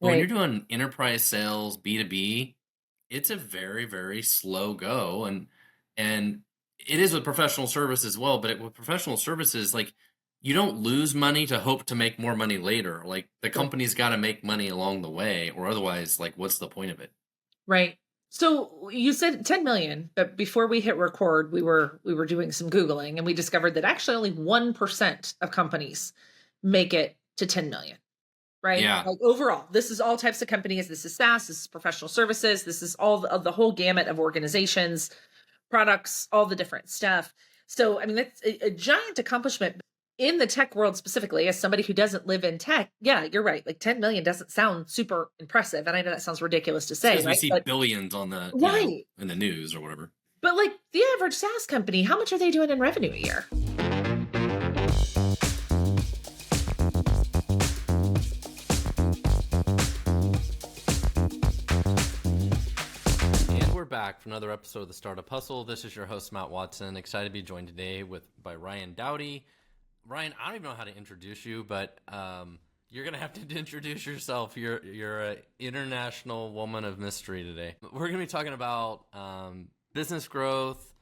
But when you're Right. doing enterprise sales, B2B, it's a very, very slow go. And it is with professional service as well, but with professional services, like you don't lose money to hope to make more money later. Like the Right. company's got to make money along the way, or otherwise, like what's the point of it? Right. So you said 10 million, but before we hit record, we were doing some googling and we discovered that actually only 1% of companies make it to 10 million, right? Yeah. Like overall, this is all types of companies, this is SaaS, this is professional services, this is all of the whole gamut of organizations, products, all the different stuff. So, I mean, that's a giant accomplishment in the tech world specifically. As somebody who doesn't live in tech, yeah, you're right. Like 10 million doesn't sound super impressive. And I know that sounds ridiculous to It's say, because we right? see But billions on right. in the news or whatever. But like the average SaaS company, how much are they doing in revenue a year? And we're back for another episode of the Startup Hustle. This is your host, Matt Watson. Excited to be joined today by Ryan Dowdy. Ryan, I don't even know how to introduce you, but you're gonna have to introduce yourself. You're an international woman of mystery today. We're gonna be talking about business growth,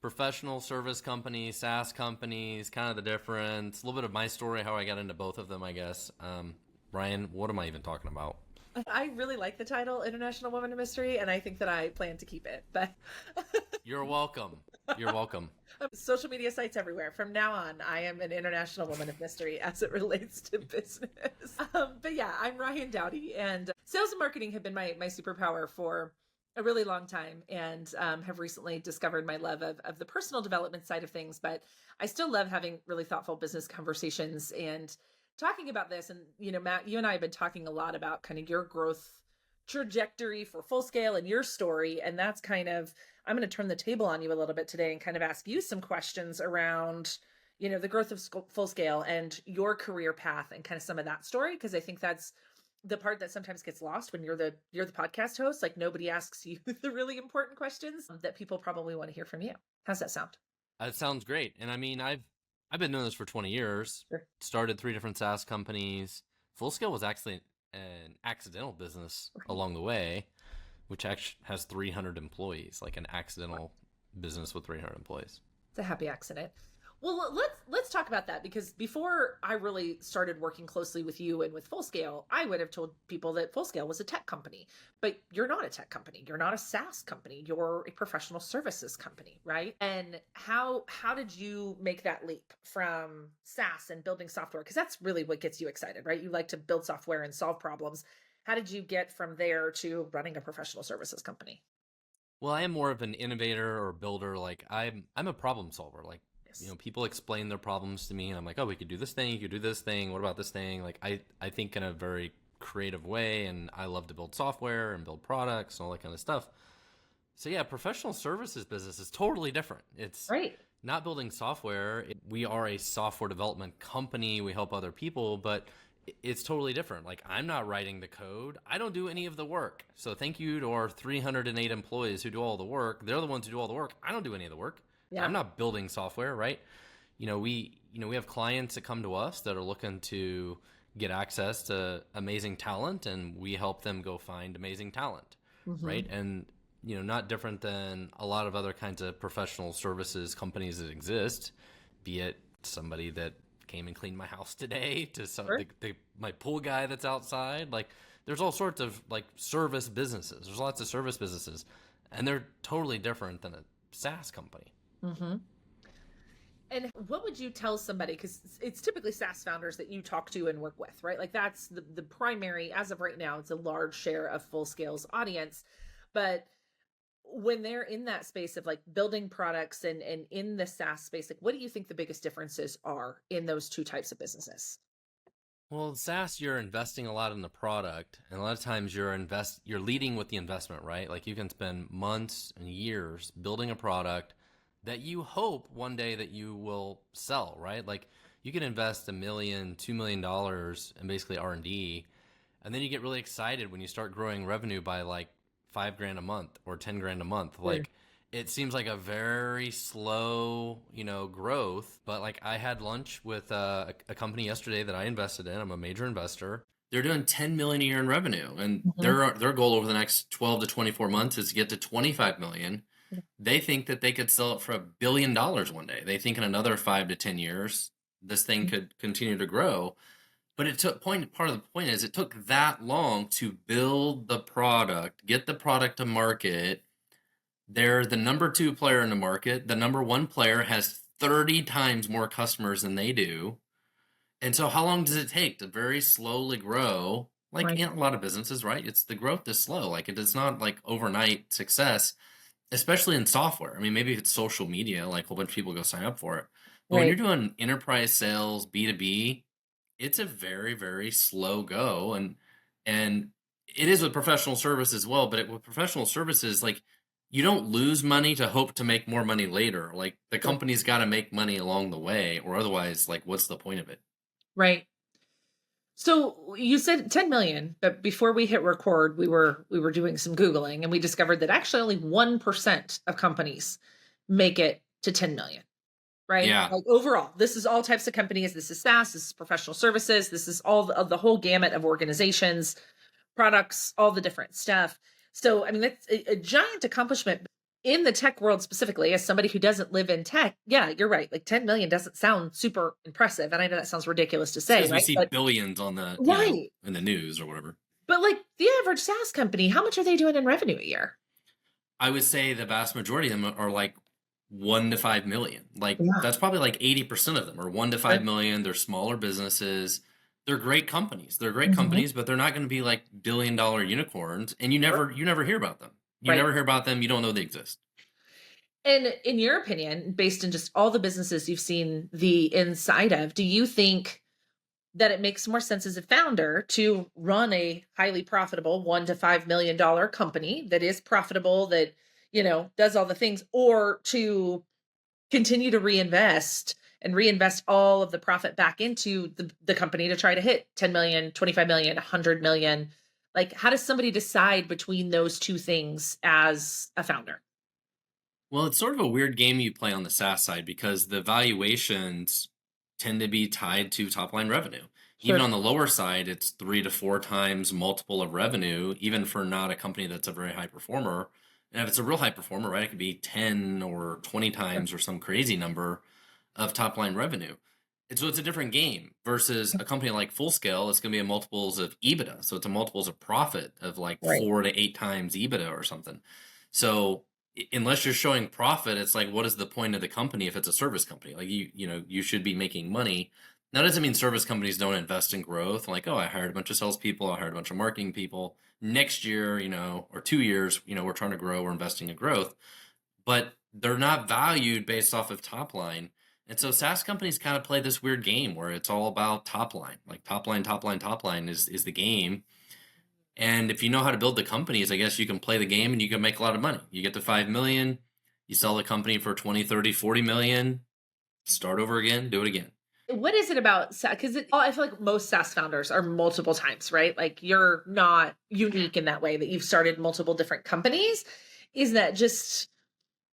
professional service companies, SaaS companies, kind of the difference, a little bit of my story, how I got into both of them, I guess. Ryan, what am I even talking about? I really like the title International Woman of Mystery, and I think that I plan to keep it. But You're welcome. You're welcome. social media sites everywhere. From now on, I am an international woman of mystery as it relates to business. But yeah, I'm Ryan Dowdy, and sales and marketing have been my superpower for a really long time, and have recently discovered my love of the personal development side of things. But I still love having really thoughtful business conversations and talking about this. And Matt, you and I have been talking a lot about kind of your growth trajectory for Full Scale and your story, and that's kind of, I'm going to turn the table on you a little bit today and kind of ask you some questions around the growth of Full Scale and your career path and kind of some of that story, because I think that's the part that sometimes gets lost when you're the podcast host. Like nobody asks you the really important questions that people probably want to hear from you. How's that sound? That sounds great. And I mean, I've been doing this for 20 years. Sure. Started three different SaaS companies. Full Scale was actually an accidental business Right. along the way, which actually has 300 employees, like an accidental business with 300 employees. It's a happy accident. Well, let's talk about that, because before I really started working closely with you and with Full Scale, I would have told people that Full Scale was a tech company. But you're not a tech company. You're not a SaaS company. You're a professional services company, right? And how did you make that leap from SaaS and building software? Because that's really what gets you excited, right? You like to build software and solve problems. How did you get from there to running a professional services company? Well, I am more of an innovator or builder. Like I'm a problem solver. Like, Yes. people explain their problems to me and I'm like, "Oh, we could do this thing, you could do this thing. What about this thing?" Like I think in a very creative way, and I love to build software and build products and all that kind of stuff. So yeah, professional services business is totally different. It's Right. not building software. We are a software development company. We help other people, but it's totally different. Like I'm not writing the code. I don't do any of the work. So thank you to our 308 employees who do all the work. They're the ones who do all the work. I don't do any of the work. Yeah. I'm not building software, right? We have clients that come to us that are looking to get access to amazing talent, and we help them go find amazing talent, Hmm. right? And not different than a lot of other kinds of professional services companies that exist, be it somebody that came and cleaned my house today to Sure. my pool guy that's outside. Like there's all sorts of like service businesses. There's lots of service businesses, and they're totally different than a SaaS company. Hmm. And what would you tell somebody? Because it's typically SaaS founders that you talk to and work with, right? Like that's the primary, as of right now, it's a large share of Full Scale's audience. But when they're in that space of like building products and in the SaaS space, like what do you think the biggest differences are in those two types of businesses? Well, SaaS, you're investing a lot in the product, and a lot of times you're leading with the investment, right? Like you can spend months and years building a product that you hope one day that you will sell, right? Like you can invest a million, $2 million in basically R&D, and then you get really excited when you start growing revenue by like 5 grand a month or 10 grand a month. Sure. Like it seems like a very slow, growth. But like I had lunch with a company yesterday that I invested in. I'm a major investor. they're doing 10 million a year in revenue, and Mhm. their goal over the next 12 to 24 months is to get to 25 million. They think that they could sell it for $1 billion one day. They think in another 5 to 10 years, this thing could continue to grow. But it took part of the point is it took that long to build the product, get the product to market. They're the number two player in the market. The number one player has 30 times more customers than they do. And so how long does it take to very slowly grow? Like Right. in a lot of businesses, right? It's the growth is slow. Like it is not like overnight success, especially in software. I mean, maybe if it's social media, like a whole bunch of people go sign up for it. But when you're Right. doing enterprise sales, B2B, it's a very, very slow go. And it is with professional service as well, but with professional services, like you don't lose money to hope to make more money later. Like the Sure. company's got to make money along the way, or otherwise, like what's the point of it? Right. So you said 10 million, but before we hit record, we were doing some googling and we discovered that actually only 1% of companies make it to 10 million, right? Yeah. Like overall, this is all types of companies. This is SaaS, this is professional services, this is all of the whole gamut of organizations, products, all the different stuff. So, I mean, that's a giant accomplishment in the tech world specifically. As somebody who doesn't live in tech, yeah, you're right. Like 10 million doesn't sound super impressive. And I know that sounds ridiculous to It's say, because we right? see But billions on the, right. in the news or whatever. But like the average SaaS company, how much are they doing in revenue a year? I would say the vast majority of them are like 1 to 5 million. Like Yeah. that's probably like 80% of them are 1 to 5 Right. million. They're smaller businesses. They're great companies. They're great Mhm. companies, but they're not going to be like billion-dollar unicorns. And Sure. you never hear about them. You Right. never hear about them. You don't know they exist. And in your opinion, based on just all the businesses you've seen the inside of, do you think that it makes more sense as a founder to run a highly profitable $1 to $5 million company that is profitable, that, does all the things, or to continue to reinvest all of the profit back into the company to try to hit 10 million, 25 million, 100 million? Like, how does somebody decide between those two things as a founder? Well, it's sort of a weird game you play on the SaaS side because the valuations tend to be tied to top line revenue. Even Sure. on the lower side, it's 3 to 4 times multiple of revenue, even for not a company that's a very high performer. And if it's a real high performer, right, it could be 10 or 20 Sure. times or some crazy number of top line revenue. And so it's a different game versus a company like Full Scale. It's going to be a multiples of EBITDA. So it's a multiples of profit of like Right. 4 to 8 times EBITDA or something. So unless you're showing profit, it's like, what is the point of the company if it's a service company? Like you should be making money. That doesn't mean service companies don't invest in growth. Like, oh, I hired a bunch of salespeople, I hired a bunch of marketing people. Next year, or 2 years, we're trying to grow, we're investing in growth, but they're not valued based off of top line. And so SaaS companies kind of play this weird game where it's all about top line, like top line, top line, top line is the game. And if you know how to build the companies, I guess you can play the game and you can make a lot of money. You get to 5 million, you sell the company for 20, 30, 40 million, start over again, do it again. What is it about SaaS? Because I feel like most SaaS founders are multiple times, right? Like you're not unique in that way that you've started multiple different companies. Is that just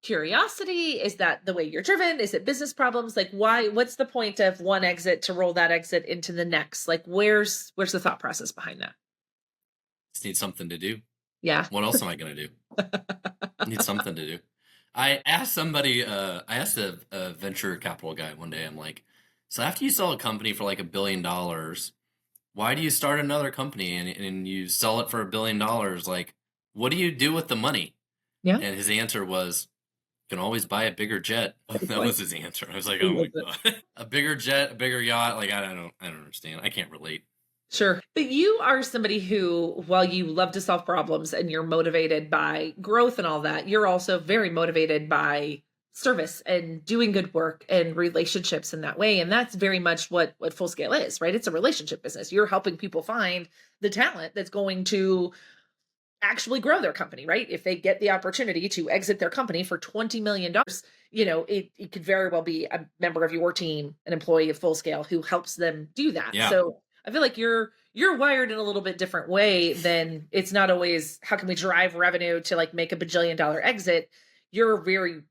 curiosity? Is that the way you're driven? Is it business problems? Like why? What's the point of one exit to roll that exit into the next? Like where's the thought process behind that? Just need something to do. Yeah. What else am I going to do? Need something to do. I asked somebody, I asked a venture capital guy one day, I'm like, so after you sell a company for like $1 billion, why do you start another company and you sell it for $1 billion? Like, what do you do with the money? Yeah. And his answer was, can always buy a bigger jet. Oh That boy. was his answer. I was like, I oh my love it. god, a bigger jet, a bigger yacht. Like I don't understand. I can't relate. Sure. But you are somebody who, while you love to solve problems and you're motivated by growth and all that, you're also very motivated by service and doing good work and relationships in that way. And that's very much what Full Scale is, right? It's a relationship business. You're helping people find the talent that's going to actually grow their company, right? If they get the opportunity to exit their company for $20 million, it could very well be a member of your team, an employee of Full Scale who helps them do that. Yeah. So I feel like you're wired in a little bit different way than it's not always how can we drive revenue to like make $1 billion exit. You're very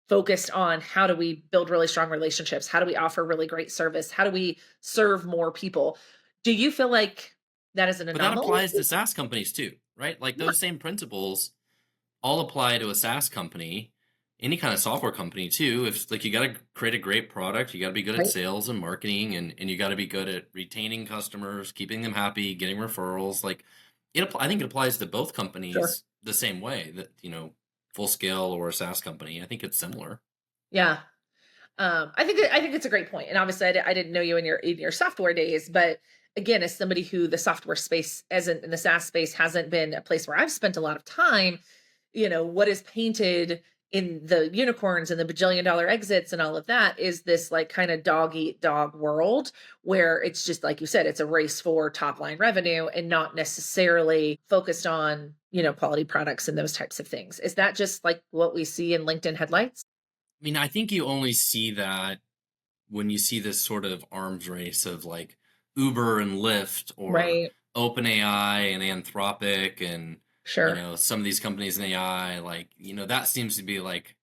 focused on how do we build really strong relationships? How do we offer really great service? How do we serve more people? Do you feel like That is an But that anomaly. applies to SaaS companies too, right? Like Yeah. those same principles all apply to a SaaS company, any kind of software company too. If like you got to create a great product, you got to be good at Right. sales and marketing, and you got to be good at retaining customers, keeping them happy, getting referrals. Like I think it applies to both Sure. companies the same way that, Full Scale or a SaaS company. I think it's similar. Yeah. I think it's a great point, and obviously, I didn't know you in your software days, but again, as somebody who the software space, as in the SaaS space, hasn't been a place where I've spent a lot of time. What is painted in the unicorns and the bajillion-dollar exits and all of that is this like kind of dog eat dog world where it's just like you said, it's a race for top line revenue and not necessarily focused on quality products and those types of things. Is that just like what we see in LinkedIn headlights? I mean, I think you only see that when you see this sort of arms race of like Uber and Lyft or Right. OpenAI and Anthropic and Sure. some of these companies in AI, like that seems to be like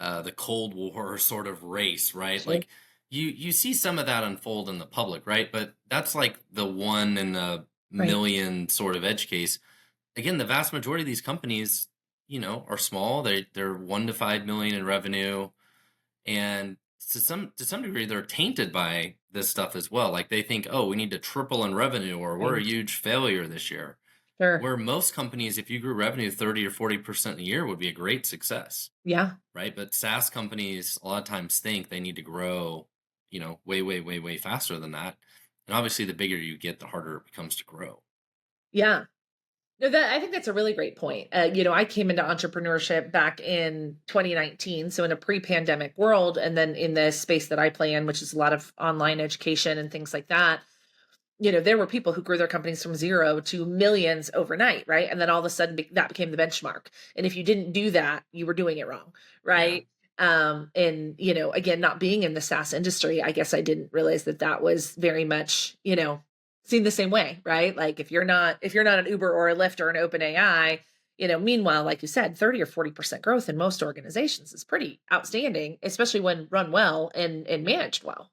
the Cold War sort of race, right? Sure. Like you see some of that unfold in the public, right? But that's like the one in a Right. million sort of edge case. Again, the vast majority of these companies, are small. They're 1 to 5 million in revenue, and to some degree they're tainted by this stuff as well. Like they think, oh, we need to triple in revenue or we're a Right. huge failure this year, Sure. where most companies, if you grew revenue 30 or 40% a year, would be a great success, Yeah. right? But SaaS companies a lot of times think they need to grow, way, way, way, way faster than that. And obviously the bigger you get, the harder it becomes to grow. Yeah. No, that I think that's a really great point. I came into entrepreneurship back in 2019, so in a pre-pandemic world, and then in the space that I play in, which is a lot of online education and things like that. There were people who grew their companies from zero to millions overnight, right? And then all of a sudden, that became the benchmark. And if you didn't do that, you were doing it wrong, Yeah. right? And again, not being in the SaaS industry, I guess I didn't realize that that was very much, seen the same way, right? Like if you're not an Uber or a Lyft or an OpenAI, meanwhile, like you said, 30 or 40% growth in most organizations is pretty outstanding, especially when run well and managed well.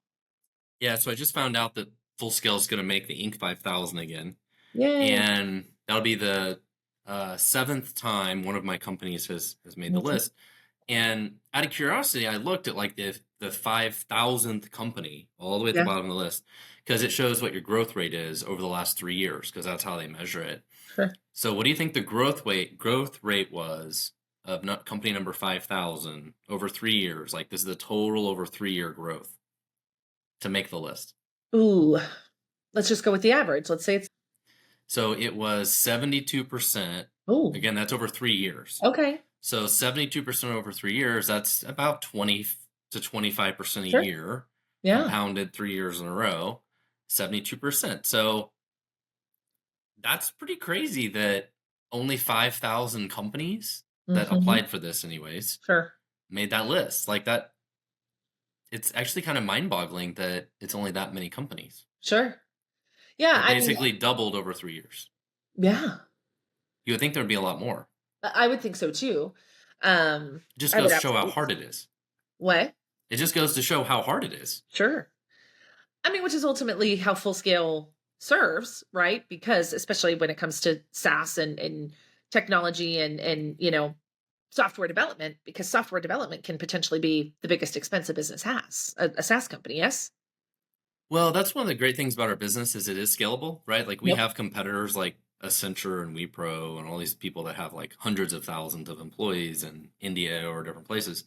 Yeah. So I just found out that Full Scale is going to make the Inc. 5000 again. Yay. And that'll be the seventh time one of my companies has made the Mhm. list. And out of curiosity, I looked at like the 5,000th company all the way at the Yeah, bottom of the list because it shows what your growth rate is over the last 3 years because that's how they measure it. sure. So, what do you think the growth rate was of company number 5,000 over 3 years? Like this is the total over 3 year growth to make the list. Ooh, let's just go with the average. Let's say it's So it was 72%. oh, Again, that's over 3 years. okay. So 72% over 3 years, that's about 20 to 25% a Sure. year, Yeah. compounded 3 years in a row, 72%. So that's pretty crazy that only 5,000 companies that Mhm. applied for this, anyways, Sure. made that list. Like that, it's actually kind of mind boggling that it's only that many companies. Sure. Yeah, It I mean, basically doubled over 3 years. yeah. You would think there'd be a lot more. I would think so too. It just I would goes to show how absolutely hard it is. what? It just goes to show how hard it is. Sure. I mean, which is ultimately how full scale serves, right? Because especially when it comes to SaaS and technology and software development, because software development can potentially be the biggest expense a business has, a SaaS company, yes? Well, that's one of the great things about our business is it is scalable, right? Like we Yep. have competitors like Accenture and Wipro and all these people that have like hundreds of thousands of employees in India or different places.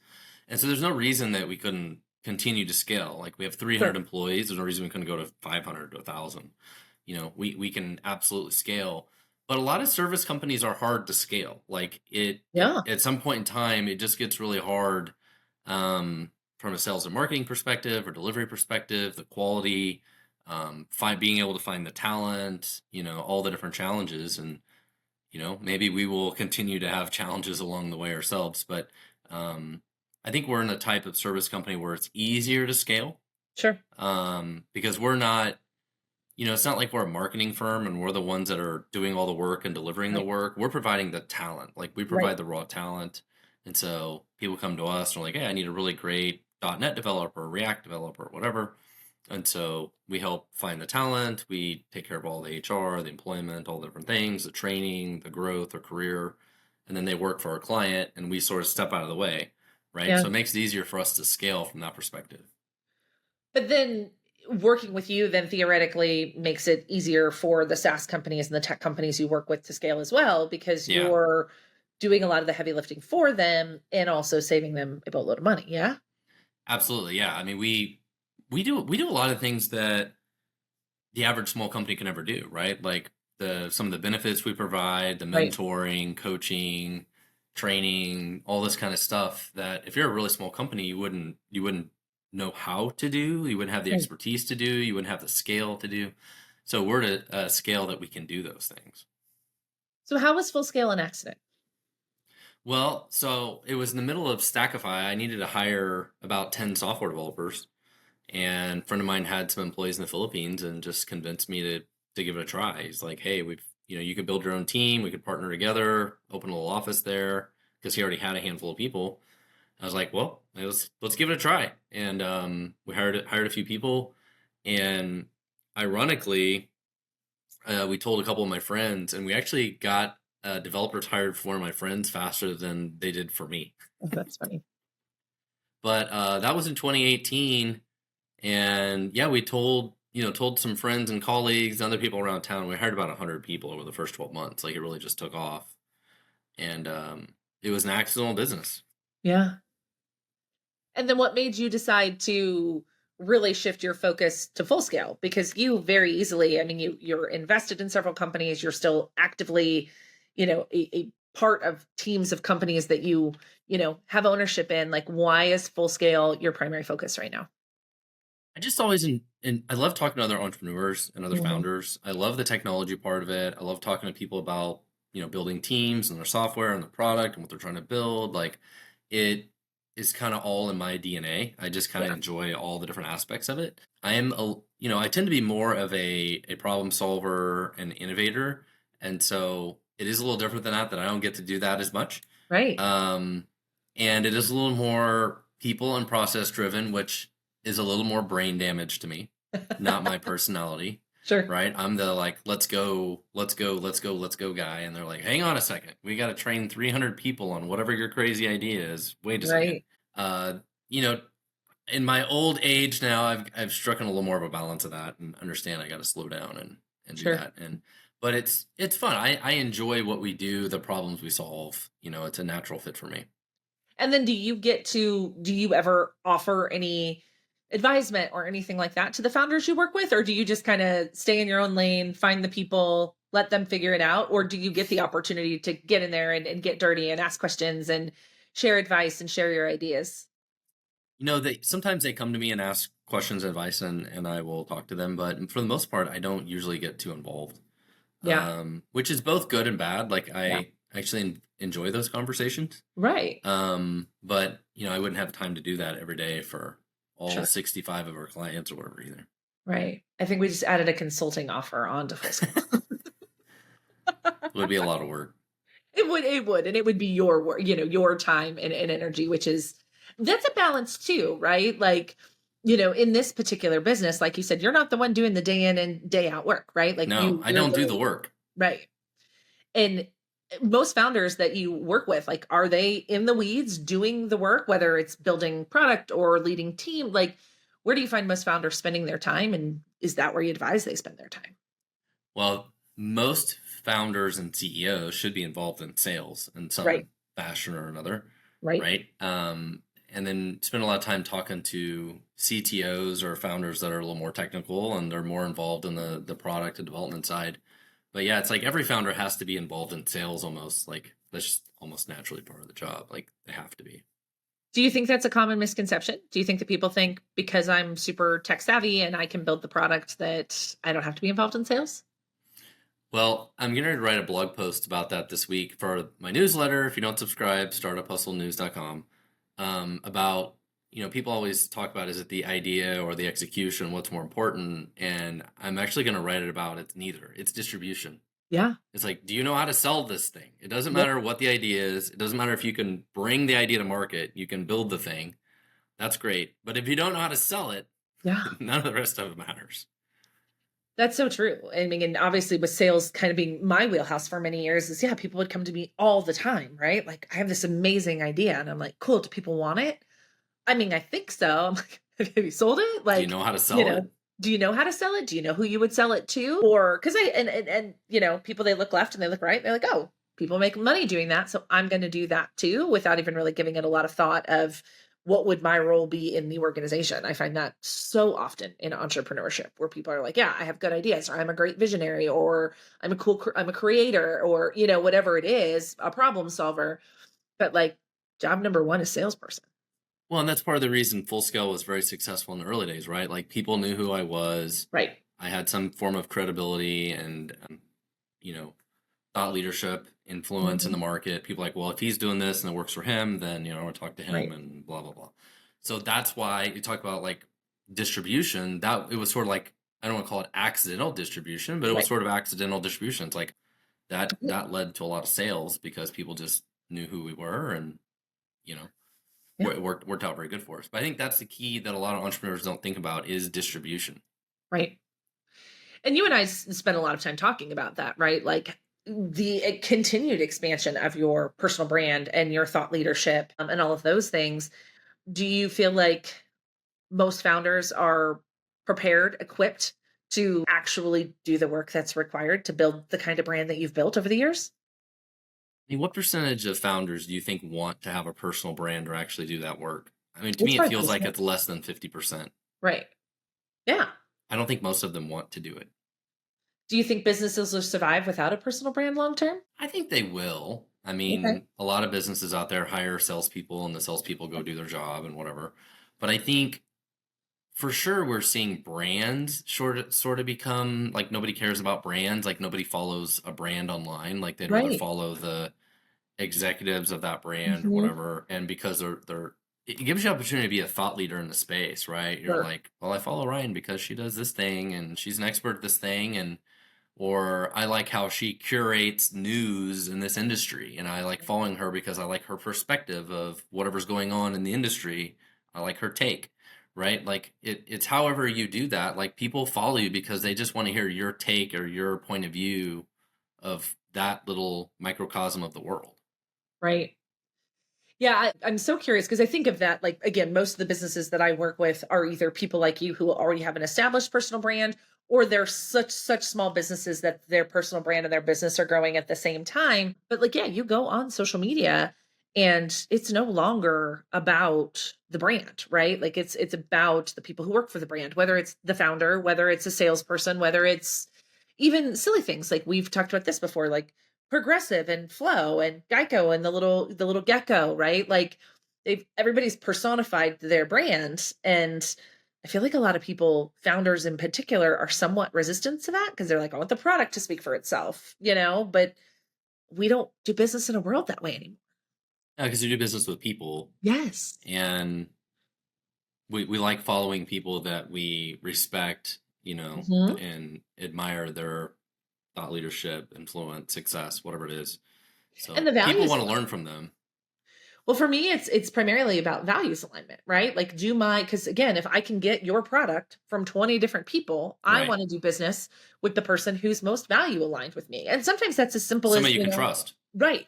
And so there's no reason that we couldn't continue to scale. Like we have 300 Sure. employees, there's no reason we couldn't go to 500 to 1,000. We can absolutely scale. But a lot of service companies are hard to scale. Like Yeah. at some point in time, it just gets really hard. From a sales and marketing perspective or delivery perspective, the quality, being able to find the talent, all the different challenges, and maybe we will continue to have challenges along the way ourselves. But um, I think we're in a type of service company where it's easier to scale Sure. because we're not. It's not like we're a marketing firm and we're the ones that are doing all the work and delivering the Right. work. We're providing the talent. Like we Right. provide the raw talent. And so people come to us and are like, hey, I need a really great .NET developer, React developer, whatever. And so we help find the talent. We take care of all the HR, the employment, all the different things, the training, the growth, their career. And then they work for our client and we sort of step out of the way, right? Yeah. So it makes it easier for us to scale from that perspective. But then working with you then theoretically makes it easier for the SaaS companies and the tech companies you work with to scale as well, because Yeah, you're doing a lot of the heavy lifting for them and also saving them a boatload of money. Yeah. absolutely. Yeah. I mean, we do a lot of things that the average small company can never do, right? Like some of the benefits we provide, the Right. mentoring, coaching, training, all this kind of stuff that if you're a really small company, you wouldn't know how to do, you wouldn't have the Right. expertise to do, you wouldn't have the scale to do. So we're at a scale that we can do those things. So how was full scale an accident? Well, so it was in the middle of Stackify. I needed to hire about 10 software developers. And a friend of mine had some employees in the Philippines and just convinced me to give it a try. He's like, "Hey, you could build your own team. We could partner together, open a little office there," because he already had a handful of people. I was like, "Well, let's give it a try." And we hired a few people, and ironically, we told a couple of my friends, and we actually got developers hired for my friends faster than they did for me. Oh, that's funny. But that was in 2018. And yeah, we told some friends and colleagues and other people around town. We hired about 100 people over the first 12 months. Like it really just took off. And it was an accidental business. Yeah. And then what made you decide to really shift your focus to full scale? Because you very easily, I mean, you're invested in several companies, you're still actively, a part of teams of companies that you have ownership in. Like, why is full scale your primary focus right now? I just always, and I love talking to other entrepreneurs and other Mhm. founders. I love the technology part of it. I love talking to people about, building teams and their software and the product and what they're trying to build. Like it is kind of all in my DNA. I just kind of Yeah. enjoy all the different aspects of it. I tend to be more of a problem solver and innovator. And so it is a little different than that I don't get to do that as much. Right. Um, and it is a little more people and process driven, which is a little more brain damage to me, not my personality, Sure. right? I'm the like, let's go, let's go, let's go, let's go guy. And they're like, hang on a second. We got to train 300 people on whatever your crazy idea is. Wait a second. Right. Uh, you know, in my old age now, I've struck in a little more of a balance of that and understand I got to slow down and do Sure. that. But it's fun. I enjoy what we do, the problems we solve. It's a natural fit for me. And then do you ever offer any advisement or anything like that to the founders you work with? Or do you just kind of stay in your own lane, find the people, let them figure it out? Or do you get the opportunity to get in there and get dirty and ask questions and share advice and share your ideas? They sometimes they come to me and ask questions, advice, and I will talk to them. But for the most part, I don't usually get too involved, Yeah. which is both good and bad. Like Yeah. I actually enjoy those conversations, Right. but I wouldn't have time to do that every day for all Sure. 65 of our clients or whatever either. Right. I think we just added a consulting offer onto full scale. It would be a lot of work. It would, and it would be your work, your time and energy, which is that's a balance too, right? Like, in this particular business, like you said, you're not the one doing the day in and day out work, right? Like No, I you're don't do the the work. right. And most founders that you work with, like, are they in the weeds doing the work, whether it's building product or leading team? Like, where do you find most founders spending their time? And is that where you advise they spend their time? Well, most founders and CEOs should be involved in sales in Right. some fashion or another, Right. right? And then spend a lot of time talking to CTOs or founders that are a little more technical and they're more involved in the product and development side. But yeah, it's like every founder has to be involved in sales almost. Like that's just almost naturally part of the job. Like they have to be. Do you think that's a common misconception? Do you think that people think because I'm super tech savvy and I can build the product that I don't have to be involved in sales? Well, I'm going to write a blog post about that this week for my newsletter. If you don't subscribe, startuphustlenews.com. About, people always talk about is it the idea or the execution? What's more important? And I'm actually going to write it about it's neither. It's distribution. Yeah. It's like, do you know how to sell this thing? It doesn't Yep. matter what the idea is. It doesn't matter if you can bring the idea to market. You can build the thing. That's great. But if you don't know how to sell it, Yeah. None of the rest of it matters. That's so true. I mean, and obviously with sales kind of being my wheelhouse for many years is, yeah, people would come to me all the time, right? Like, I have this amazing idea and I'm like, cool, do people want it? I mean, I think so. I'm like, have you sold it? Do you Like, know how to you sell know, it? do you know how to sell it? Do you know who you would sell it to? Or because and you know, people, they look left and they look right. They're like, oh, people make money doing that. So I'm going to do that too, without even really giving it a lot of thought of what would my role be in the organization. I find that so often in entrepreneurship where people are like, yeah, I have good ideas, or I'm a great visionary, or I'm a creator, or, you know, whatever it is, a problem solver. But like, job number one is salesperson. Well, and that's part of the reason Full Scale was very successful in the early days, right? Like people knew who I was. Right. I had some form of credibility and, you know, thought leadership, influence in Mhm. the market. People like, well, if he's doing this and it works for him, then, you know, I want to talk to him Right. and blah, blah, blah. So that's why you talk about like distribution, that it was sort of like, I don't want to call it accidental distribution, but it was Right. sort of accidental distribution. It's like Mhm. that led to a lot of sales because people just knew who we were and, you know, Yeah. it worked out very good for us. But I think that's the key that a lot of entrepreneurs don't think about is distribution. Right. And you and I spent a lot of time talking about that, right? Like the continued expansion of your personal brand and your thought leadership, and all of those things. Do you feel like most founders are prepared, equipped to actually do the work that's required to build the kind of brand that you've built over the years? I mean, what percentage of founders do you think want to have a personal brand or actually do that work? I mean, to It's me, it probably feels pretty like small. it's less than 50%. Right. Yeah. I don't think most of them want to do it. Do you think businesses will survive without a personal brand long term? I think they will. I Okay. mean, a lot of businesses out there hire salespeople and the salespeople go do their job and whatever. But I think for sure we're seeing brands sort of become like nobody cares about brands. Like nobody follows a brand online. Like they'd rather Right. follow the executives of that brand or Hmm. whatever. And because they're it gives you opportunity to be a thought leader in the space, right? You're Sure. like, well, I follow Ryan because she does this thing and she's an expert at this thing, and or I like how she curates news in this industry, and I like following her because I like her perspective of whatever's going on in the industry. I like her take, right? Like it's however you do that. Like people follow you because they just want to hear your take or your point of view of that little microcosm of the world. Right. Yeah, I'm so curious because I think of that. Like, again, most of the businesses that I work with are either people like you who already have an established personal brand, or they're such small businesses that their personal brand and their business are growing at the same time. But like, yeah, you go on social media and it's no longer about the brand, right? Like it's about the people who work for the brand, whether it's the founder, whether it's a salesperson, whether it's even silly things like we've talked about this before, like Progressive and Flow and Geico and the little gecko, right? Like everybody's personified their brand. And I feel like a lot of people, founders in particular, are somewhat resistant to that because they're like, I want the product to speak for itself, you know, but we don't do business in a world that way anymore. Because you do business with people, Yes. and we like following people that we respect, you know, Hmm. and admire their thought leadership, influence, success, whatever it is. And So the people values want to learn from them. Well, for me, it's primarily about values alignment, right? Like, do my because again, if I can get your product from 20 different people, I Right. want to do business with the person who's most value aligned with me. And sometimes that's as simple as, Somebody you you can know, trust. right.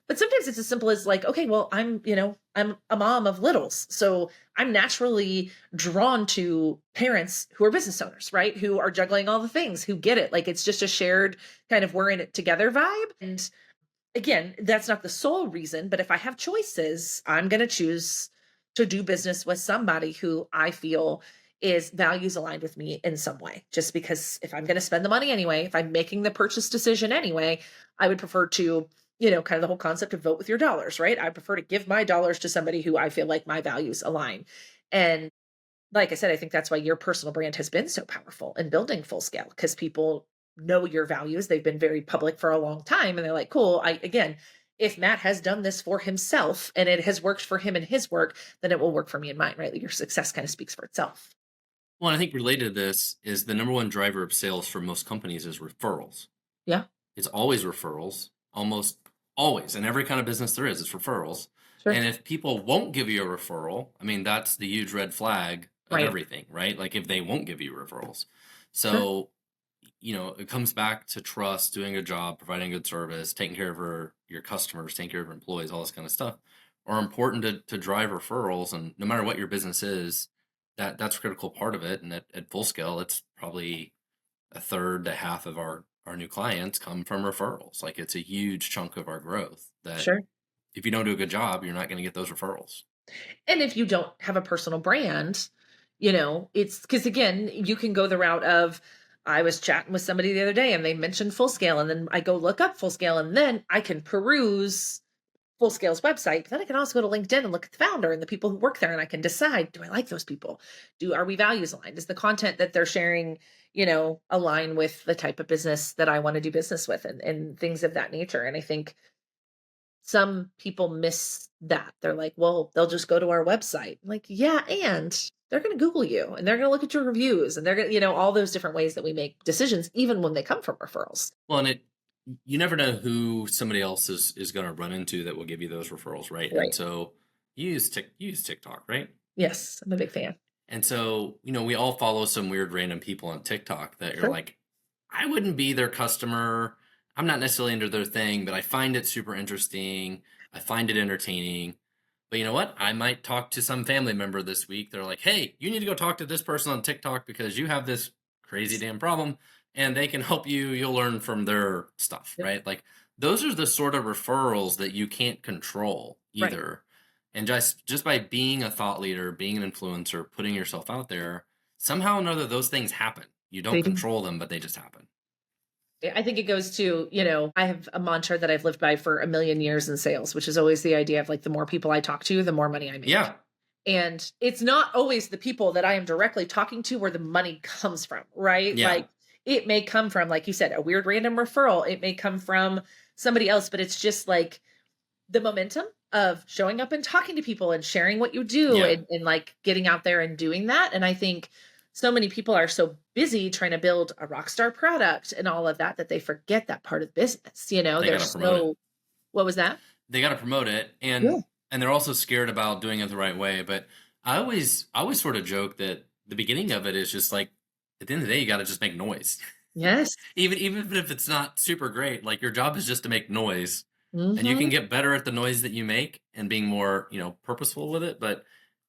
But sometimes it's as simple as like, okay, well, I'm a mom of littles. So I'm naturally drawn to parents who are business owners, right? Who are juggling all the things, who get it. Like it's just a shared kind of we're in it together vibe. And again, that's not the sole reason, but if I have choices, I'm going to choose to do business with somebody who I feel is values aligned with me in some way. Just because if I'm going to spend the money anyway, if I'm making the purchase decision anyway, I would prefer to, kind of the whole concept of vote with your dollars, right? I prefer to give my dollars to somebody who I feel like my values align. And like I said, I think that's why your personal brand has been so powerful in building Full Scale because people know your values. They've been very public for a long time and they're like, cool. Again, if Matt has done this for himself and it has worked for him in his work, then it will work for me in mine, right? Like your success kind of speaks for itself. Well, I think related to this is the number one driver of sales for most companies is referrals. Yeah, It's always referrals, almost always. In every kind of business there is, it's referrals. sure. And if people won't give you a referral, I mean, that's the huge red flag of Right. everything, right? Like if they won't give you referrals. Sure. So, it comes back to trust, doing a job, providing good service, taking care of your customers, taking care of your employees, all this kind of stuff are important to drive referrals. And no matter what your business is, that's a critical part of it. And at full scale, it's probably a third to half of our new clients come from referrals. Like it's a huge chunk of our growth that Sure. if you don't do a good job, you're not going to get those referrals. And if you don't have a personal brand, it's because again, you can go the route of I was chatting with somebody the other day and they mentioned Full Scale, and then I go look up Full Scale, and then I can peruse Full Scale's website, but then I can also go to LinkedIn and look at the founder and the people who work there, and I can decide, do I like those people? Are we values aligned? Is the content that they're sharing, align with the type of business that I want to do business with, and things of that nature? And I think some people miss that. They're like, well, they'll just go to our website. I'm like, yeah, and they're going to Google you and they're going to look at your reviews, and they're going to, all those different ways that we make decisions, even when they come from referrals. Well, and you never know who somebody else is going to run into that will give you those referrals, right? Right. And so you use TikTok, right? Yes, I'm a big fan. And so, we all follow some weird random people on TikTok that you're Sure. like, I wouldn't be their customer. I'm not necessarily into their thing, but I find it super interesting. I find it entertaining. But you know what? I might talk to some family member this week. They're like, hey, you need to go talk to this person on TikTok because you have this crazy damn problem and they can help you. You'll learn from their stuff, Yep. right? Like those are the sort of referrals that you can't control Right. either. And just by being a thought leader, being an influencer, putting yourself out there, somehow or another, those things happen. You don't They do. control them, but they just happen. I think it goes to, I have a mantra that I've lived by for a million years in sales, which is always the idea of like the more people I talk to, the more money I make. Yeah. And it's not always the people that I am directly talking to where the money comes from, right? Yeah. Like it may come from, like you said, a weird random referral. It may come from somebody else, but it's just like the momentum of showing up and talking to people and sharing what you do, Yeah. and like getting out there and doing that. And I think so many people are so busy trying to build a rock star product and all of that they forget that part of the business. They There's gotta promote it. what was that? They got to promote it, and Yeah. and they're also scared about doing it the right way. But I always sort of joke that the beginning of it is just like at the end of the day, you got to just make noise, Yes. even if it's not super great. Like your job is just to make noise, and you Mhm. can get better at the noise that you make and being more purposeful with it. But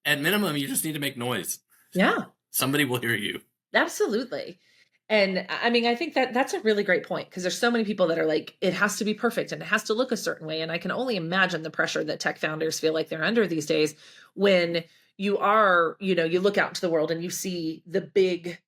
at minimum, you just need to make noise. Yeah. Somebody will hear you. Absolutely. And I mean, I think that that's a really great point, because there's so many people that are like, it has to be perfect and it has to look a certain way. And I can only imagine the pressure that tech founders feel like they're under these days when you are, you look out into the world and you see the big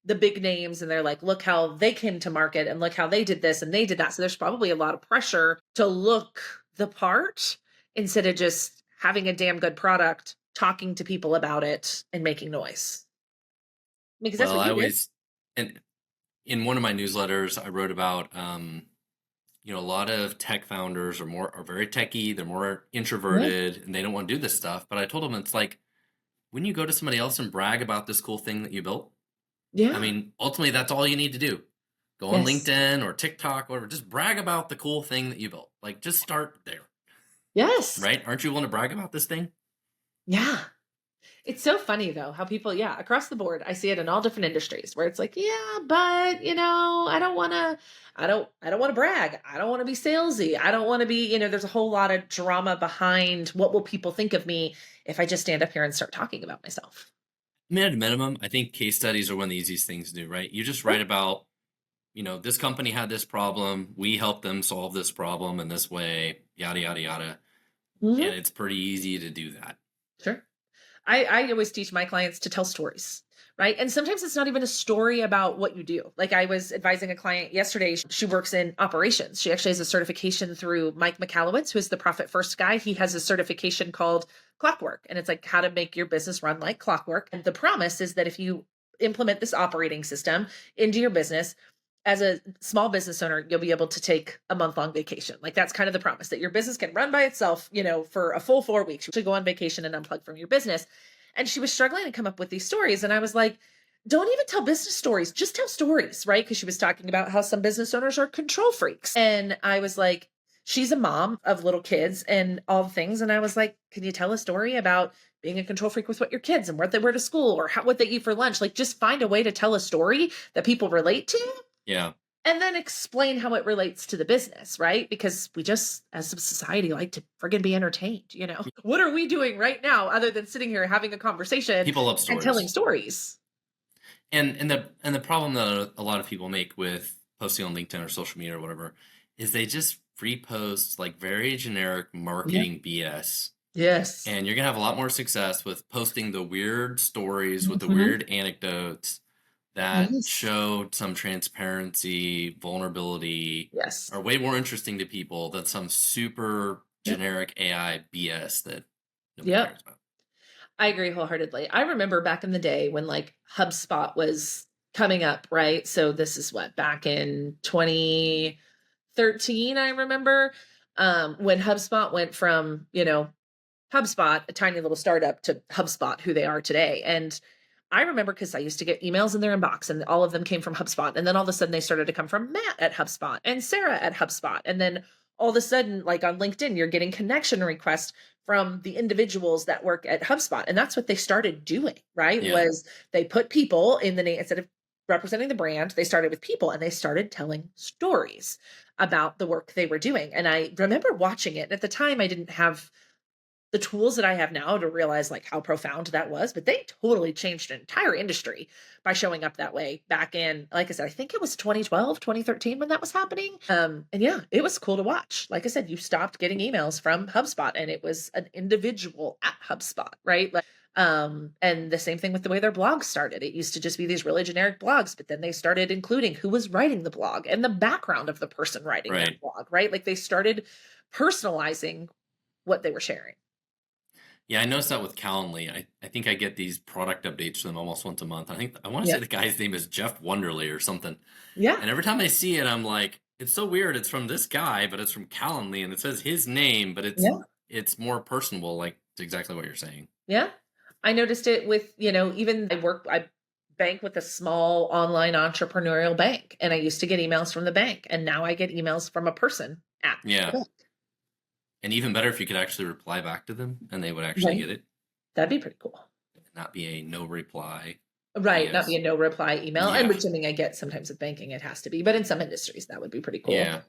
names, and they're like, look how they came to market and look how they did this and they did that. So there's probably a lot of pressure to look the part instead of just having a damn good product, talking to people about it and making noise. Because that's Well, what I you did. always and in one of my newsletters, I wrote about a lot of tech founders are very techy, they're more introverted, and they don't want to do this stuff. But I told them it's like when you go to somebody else and brag about this cool thing that you built. Yeah. I mean, ultimately, that's all you need to do. Go on Yes. LinkedIn or TikTok, or whatever. Just brag about the cool thing that you built. Like, just start there, Yes. right? Aren't you willing to brag about this thing? Yeah. It's so funny though how people, yeah, across the board, I see it in all different industries where it's like, yeah, but I don't want to brag. I don't want to be salesy. I don't want to be, there's a whole lot of drama behind what will people think of me if I just stand up here and start talking about myself. I mean, at a minimum, I think case studies are one of the easiest things to do, right? You just write about, this company had this problem. We helped them solve this problem in this way, yada, yada, yada. Mhm. And it's pretty easy to do that. Sure. I always teach my clients to tell stories, right? And sometimes it's not even a story about what you do. Like I was advising a client yesterday. She works in operations. She actually has a certification through Mike Michalowicz, who's the Profit First guy. He has a certification called Clockwork, and it's like how to make your business run like clockwork. And the promise is that if you implement this operating system into your business, as a small business owner, you'll be able to take a month-long vacation. Like that's kind of the promise, that your business can run by itself, for a full 4 weeks. You should go on vacation and unplug from your business. And she was struggling to come up with these stories. And I was like, don't even tell business stories, just tell stories, right? Because she was talking about how some business owners are control freaks. And I was like, she's a mom of little kids and all the things. And I was like, can you tell a story about being a control freak with what your kids and where they were to school or what they eat for lunch? Like, just find a way to tell a story that people relate to. Yeah. And then explain how it relates to the business, right? Because we just, as a society, like to friggin' be entertained, you know? What are we doing right now other than sitting here having a conversation People love and stories. telling stories? And the problem that a lot of people make with posting on LinkedIn or social media or whatever is they just repost like very generic marketing BS. Yes. And you're gonna have a lot more success with posting the weird stories with the Mhm. weird anecdotes that Yes. show some transparency, vulnerability, Yes. are way more interesting to people than some super Yep. generic AI BS that nobody Yep. cares about. I agree wholeheartedly. I remember back in the day when like HubSpot was coming up, right? So this is what, back in 2013, I remember, when HubSpot went from, HubSpot, a tiny little startup, to HubSpot, who they are today. And I remember because I used to get emails in their inbox and all of them came from HubSpot. And then all of a sudden they started to come from Matt at HubSpot and Sarah at HubSpot. And then all of a sudden, like on LinkedIn, you're getting connection requests from the individuals that work at HubSpot. And that's what they started doing, right? Yeah. Was they put people in the name instead of representing the brand, they started with people and they started telling stories about the work they were doing. And I remember watching it. And at the time, I didn't have the tools that I have now to realize like how profound that was, but they totally changed an entire industry by showing up that way back in, like I said, I think it was 2012, 2013 when that was happening. And yeah, it was cool to watch. Like I said, you stopped getting emails from HubSpot and it was an individual at HubSpot, right? Like, and the same thing with the way their blogs started. It used to just be these really generic blogs, but then they started including who was writing the blog and the background of the person writing that blog, right? Like they started personalizing what they were sharing. Yeah, I noticed that with Calendly. I think I get these product updates from them almost once a month. I want to say the guy's name is Jeff Wonderly or something. Yeah. And every time I see it, I'm like, it's so weird. It's from this guy, but it's from Calendly, and it says his name, but it's more personable. Like it's exactly what you're saying. Yeah. I noticed it with, even I bank with a small online entrepreneurial bank, and I used to get emails from the bank, and now I get emails from a person at the bank. And even better if you could actually reply back to them and they would actually get it. That'd be pretty cool. Not be a no reply. Right. Not be a no reply email. I'm assuming I get sometimes with banking, it has to be, but in some industries that would be pretty cool. Yeah.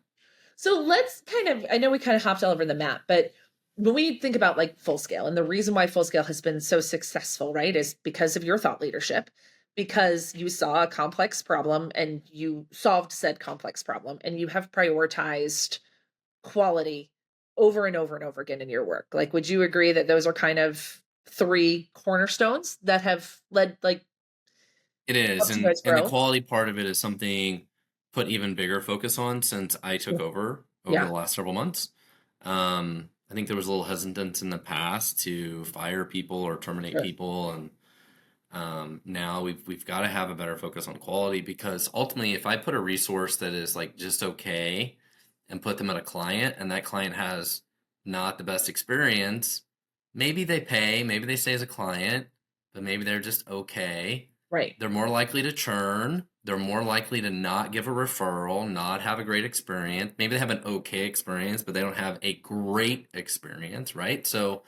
So let's I know we kind of hopped all over the map, but when we think about like Full Scale, and the reason why Full Scale has been so successful, right, is because of your thought leadership, because you saw a complex problem and you solved said complex problem, and you have prioritized quality over and over and over again in your work. Like, would you agree that those are kind of three cornerstones that have led like it is, and the quality part of it is something put even bigger focus on since I took over the last several months. I think there was a little hesitance in the past to fire people or terminate people, and now we've got to have a better focus on quality, because ultimately, if I put a resource that is like just okay and put them at a client, and that client has not the best experience, maybe they pay, maybe they stay as a client, but maybe they're just okay. Right. They're more likely to churn. They're more likely to not give a referral, not have a great experience. Maybe they have an okay experience, but they don't have a great experience, right? So,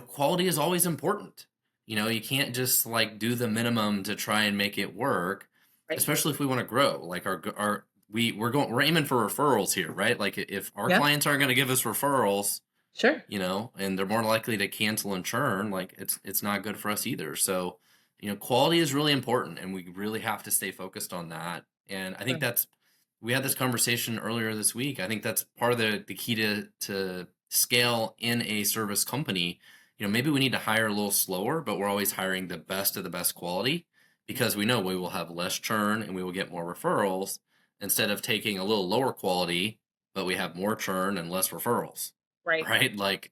quality is always important. You can't just like do the minimum to try and make it work, especially if we want to grow. Like we're aiming for referrals here, right? Like if our clients aren't going to give us referrals, sure, and they're more likely to cancel and churn, like it's not good for us either. So, quality is really important, and we really have to stay focused on that. And I think we had this conversation earlier this week. I think that's part of the key to scale in a service company. Maybe we need to hire a little slower, but we're always hiring the best of the best quality, because we know we will have less churn and we will get more referrals, instead of taking a little lower quality, but we have more churn and less referrals. Right? Like,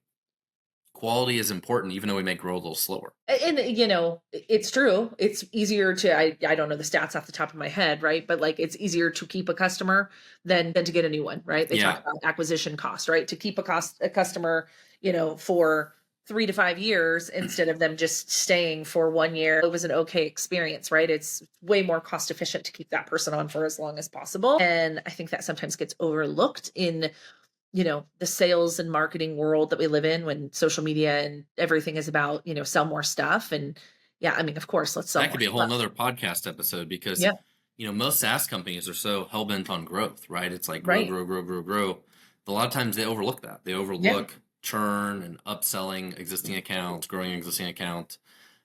quality is important, even though we may grow a little slower. And it's true. It's easier to I don't know the stats off the top of my head, right? But like it's easier to keep a customer than to get a new one, right? They talk about acquisition cost, right? To keep a customer, for 3 to 5 years instead of them just staying for 1 year. It was an okay experience, right? It's way more cost efficient to keep that person on for as long as possible. And I think that sometimes gets overlooked in the sales and marketing world that we live in when social media and everything is about, sell more stuff. And yeah, I mean, of course, let's sell That more could be a whole stuff. nother podcast episode because, Yeah, most SaaS companies are so hell bent on growth, right? It's like grow, right. grow, grow, grow, grow. A lot of times they overlook that. They Yeah, overlook churn and upselling existing accounts, growing existing accounts.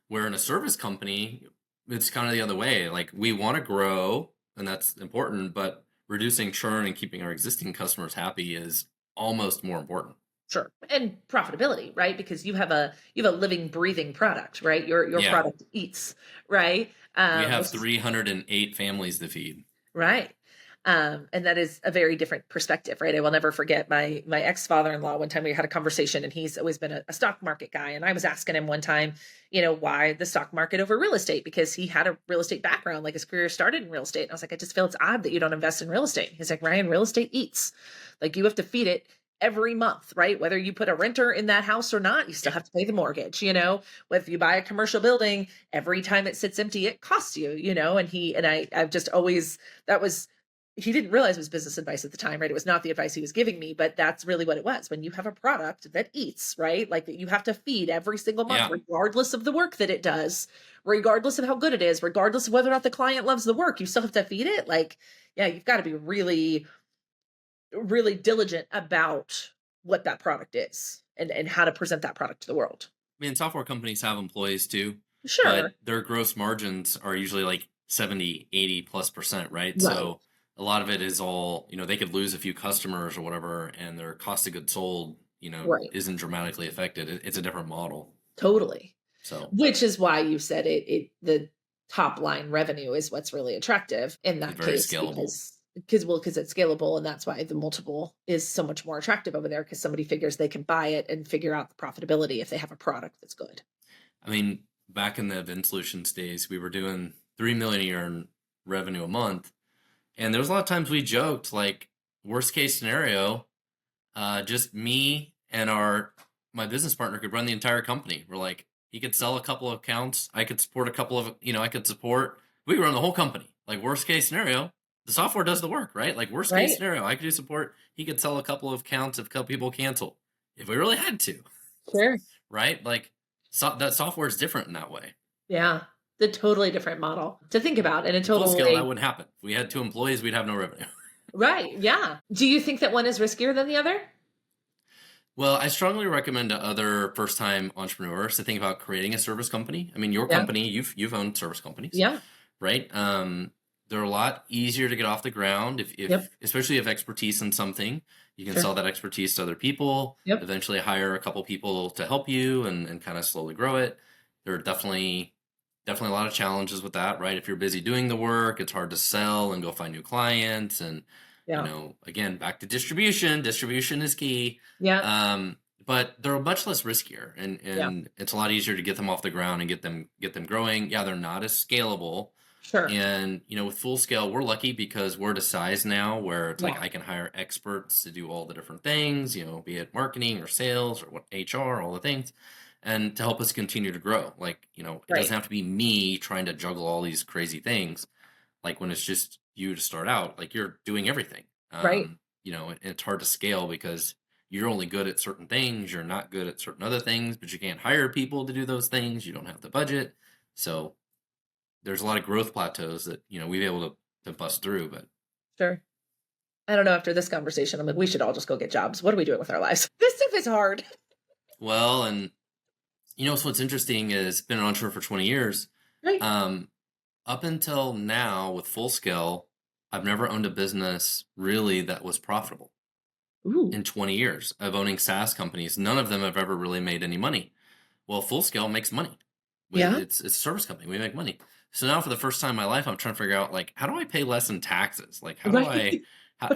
Where in a service company, it's kind of the other way. Like we want to grow, and that's important, but reducing churn and keeping our existing customers happy is almost more important. sure. And profitability, right? Because you have a living, breathing product, right? Your Yeah, product eats, right? we have Which is 308 families to feed. right. And that is a very different perspective, right? I will never forget my ex father-in-law. One time we had a conversation, and he's always been a stock market guy. And I was asking him one time, why the stock market over real estate? Because he had a real estate background, like his career started in real estate. And I was like, I just feel it's odd that you don't invest in real estate. He's like, Ryan, real estate eats. Like you have to feed it every month, right? Whether you put a renter in that house or not, you still have to pay the mortgage. If you buy a commercial building, every time it sits empty, it costs you. I've just always, that was, he didn't realize it was business advice at the time, right? It was not the advice he was giving me, but that's really what it was. When you have a product that eats, right? Like that you have to feed every single month, Yeah, regardless of the work that it does, regardless of how good it is, regardless of whether or not the client loves the work, you still have to feed it. Like, yeah, you've got to be really, really diligent about what that product is and how to present that product to the world. I mean, software companies have employees too, but Sure. their gross margins are usually like 70, 80+%, right? Right. So a lot of it is all, they could lose a few customers or whatever, and their cost of goods sold, Right. isn't dramatically affected. It's a different model. Totally. So Which is why you said the top line revenue is what's really attractive in it's that very case scalable. because it's scalable, and that's why the multiple is so much more attractive over there because somebody figures they can buy it and figure out the profitability if they have a product that's good. I mean, back in the Event Solutions days, we were doing 3 million a year in revenue a month. And there was a lot of times we joked, like, worst case scenario, just me and my business partner could run the entire company. We're like, he could sell a couple of accounts, I could support a couple of, we could run the whole company. Like worst case scenario, the software does the work, right? Like worst case Right. scenario, I could do support. He could sell a couple of accounts if a couple people cancel, if we really had to, Sure. right? Like that software is different in that way. Yeah. The totally different model to think about and a In full scale, that totally wouldn't happen. If we had 2 employees, we'd have no revenue. right. Yeah. Do you think that one is riskier than the other? Well, I strongly recommend to other first-time entrepreneurs to think about creating a service company. I mean, your Yeah. company, you've owned service companies, Yeah. right? They're a lot easier to get off the ground if Yep. especially if you have expertise in something. You can Sure. sell that expertise to other people, Yep. eventually hire a couple people to help you and kind of slowly grow it. There are definitely a lot of challenges with that, right? If you're busy doing the work, it's hard to sell and go find new clients. And, Yeah. again, back to distribution. Distribution is key. Yeah. Um, but they're much less riskier and, Yeah. and it's a lot easier to get them off the ground and get them growing. Yeah, they're not as scalable. Sure. And, with full scale, we're lucky because we're at a size now where it's like Yeah. I can hire experts to do all the different things, be it marketing or sales or what HR, all the things, and to help us continue to grow. Like, it Right. doesn't have to be me trying to juggle all these crazy things. Like when it's just you to start out, like you're doing everything. Right. It's hard to scale because you're only good at certain things, you're not good at certain other things, but you can't hire people to do those things. You don't have the budget. So there's a lot of growth plateaus that we've been able to bust through. But Sure. I don't know. After this conversation, I'm like, we should all just go get jobs. What are we doing with our lives? This stuff is hard. well, and so what's interesting is been an entrepreneur for 20 years. Right. Up until now, with full scale, I've never owned a business really that was profitable. Ooh. In 20 years of owning SaaS companies, none of them have ever really made any money. Well, full scale makes money. Yeah. It's a service company. We make money. So now for the first time in my life, I'm trying to figure out, like, how do I pay less in taxes? Like, how do Right.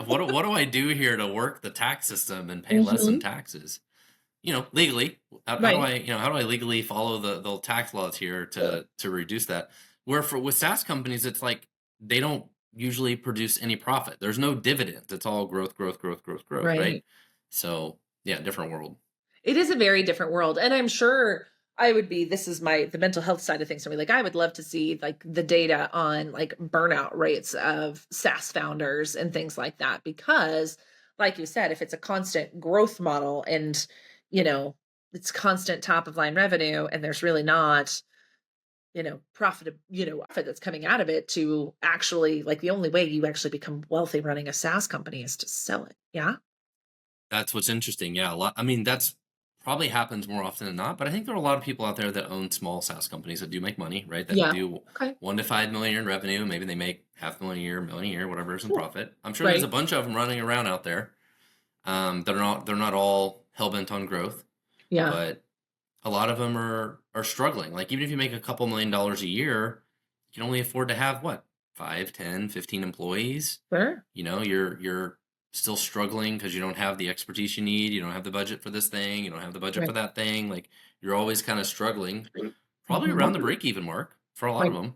what do I do here to work the tax system and pay less in Hmm. taxes? Legally, how do Right. I legally follow the tax laws here to reduce that? Where with SaaS companies, it's like they don't usually produce any profit. There's no dividends. It's all growth, growth, growth, growth, growth, right? Right. So yeah, different world. It is a very different world. And I'm sure this is the mental health side of things for me. Like I would love to see like the data on like burnout rates of SaaS founders and things like that, because like you said, if it's a constant growth model and, you know, it's constant top of line revenue and there's really not, profit that's coming out of it to actually, like, the only way you actually become wealthy running a SaaS company is to sell it. Yeah. That's what's interesting. Yeah, a lot. I mean, that's probably happens more often than not, but I think there are a lot of people out there that own small SaaS companies that do make money, right? That Yeah. do Okay. 1 to 5 million in revenue. Maybe they make $500,000 a year, million a year, whatever is in Cool. profit. I'm sure there's a Right. bunch of them running around out there. They're not all hell bent on growth, Yeah. but a lot of them are struggling. Like even if you make a couple $1 million a year, you can only afford to have what, 5, 10, 15 employees. Sure. You're still struggling because you don't have the expertise you need. You don't have the budget for this thing. You don't have the budget for Right. that thing. Like you're always kind of struggling, probably Mhm. around the break even mark for a lot of Right. them,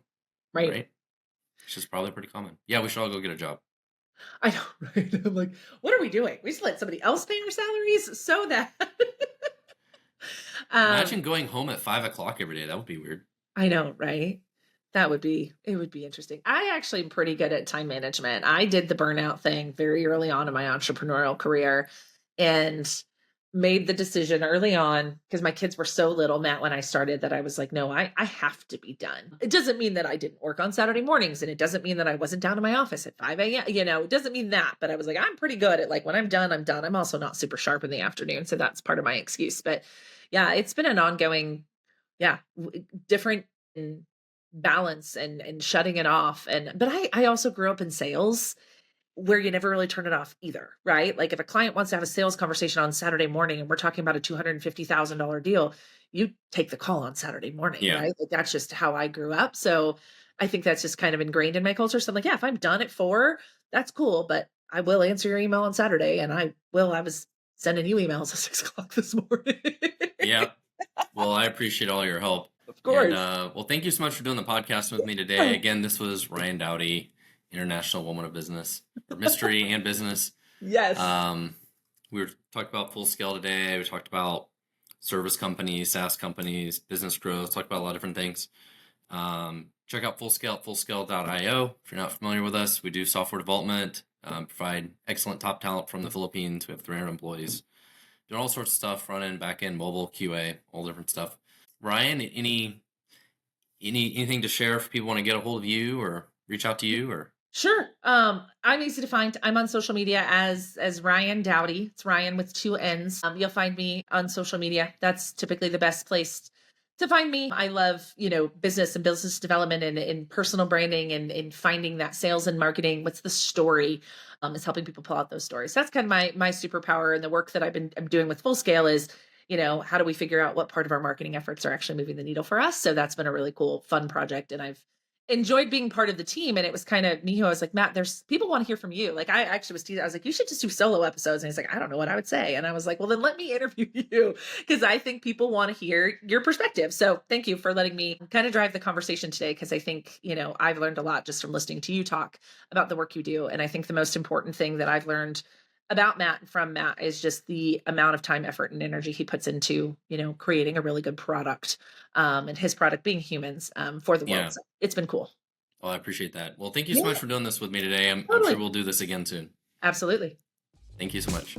Right. right? Which is probably pretty common. Yeah, we should all go get a job. I know, right? I'm like, what are we doing? We just let somebody else pay our salaries so that um Imagine going home at 5 o'clock every day. That would be weird. I know, right? It would be interesting. I actually am pretty good at time management. I did the burnout thing very early on in my entrepreneurial career and made the decision early on because my kids were so little, Matt, when I started that I was like, no, I have to be done. It doesn't mean that I didn't work on Saturday mornings and it doesn't mean that I wasn't down in my office at 5 a.m. It doesn't mean that, but I was like, I'm pretty good at, like, when I'm done, I'm done. I'm also not super sharp in the afternoon. So that's part of my excuse. But yeah, it's been an ongoing, yeah, different mm, balance and shutting it off. But I also grew up in sales where you never really turn it off either, right? Like if a client wants to have a sales conversation on Saturday morning and we're talking about a $250,000 deal, you take the call on Saturday morning, Yeah. right? Like that's just how I grew up. So I think that's just kind of ingrained in my culture. So I'm like, yeah, if I'm done at 4, that's cool, but I will answer your email on Saturday and I was sending you emails at 6 o'clock this morning. Yeah. Well, I appreciate all your help. Of And course. well, thank you so much for doing the podcast with me today. Again, this was Ryan Dowdy, International Woman of Business, or Mystery and Business. Yes. We were talking about Full Scale today. We talked about service companies, SaaS companies, business growth, talked about a lot of different things. Check out Full Scale at fullscale.io. If you're not familiar with us, we do software development, provide excellent top talent from the Philippines. We have 300 employees. Doing all sorts of stuff, front end, back end, mobile, QA, all different stuff. Ryan, anything to share if people want to get a hold of you or reach out to you or? Sure. I'm easy to find. I'm on social media as Ryan Dowdy. It's Ryan with 2 N's. You'll find me on social media. That's typically the best place to find me. I love, business and business development and personal branding and finding that sales and marketing. What's the story? Is helping people pull out those stories. That's kind of my superpower, and the work that I'm doing with Full Scale is, how do we figure out what part of our marketing efforts are actually moving the needle for us? So that's been a really cool, fun project, and I've enjoyed being part of the team. And it was kind of me who I was like, Matt, there's people want to hear from you. Like I actually was teasing, I was like, you should just do solo episodes. And he's like, I don't know what I would say. And I was like, well, then let me interview you because I think people want to hear your perspective. So thank you for letting me kind of drive the conversation today. Because I think, I've learned a lot just from listening to you talk about the work you do. And I think the most important thing that I've learned about Matt and from Matt is just the amount of time, effort, and energy he puts into, creating a really good product, and his product being humans, for the world. Yeah. So it's been cool. Well, I appreciate that. Well, thank you so Yeah, much for doing this with me today. I'm totally. sure we'll do this again soon. Absolutely. Thank you so much.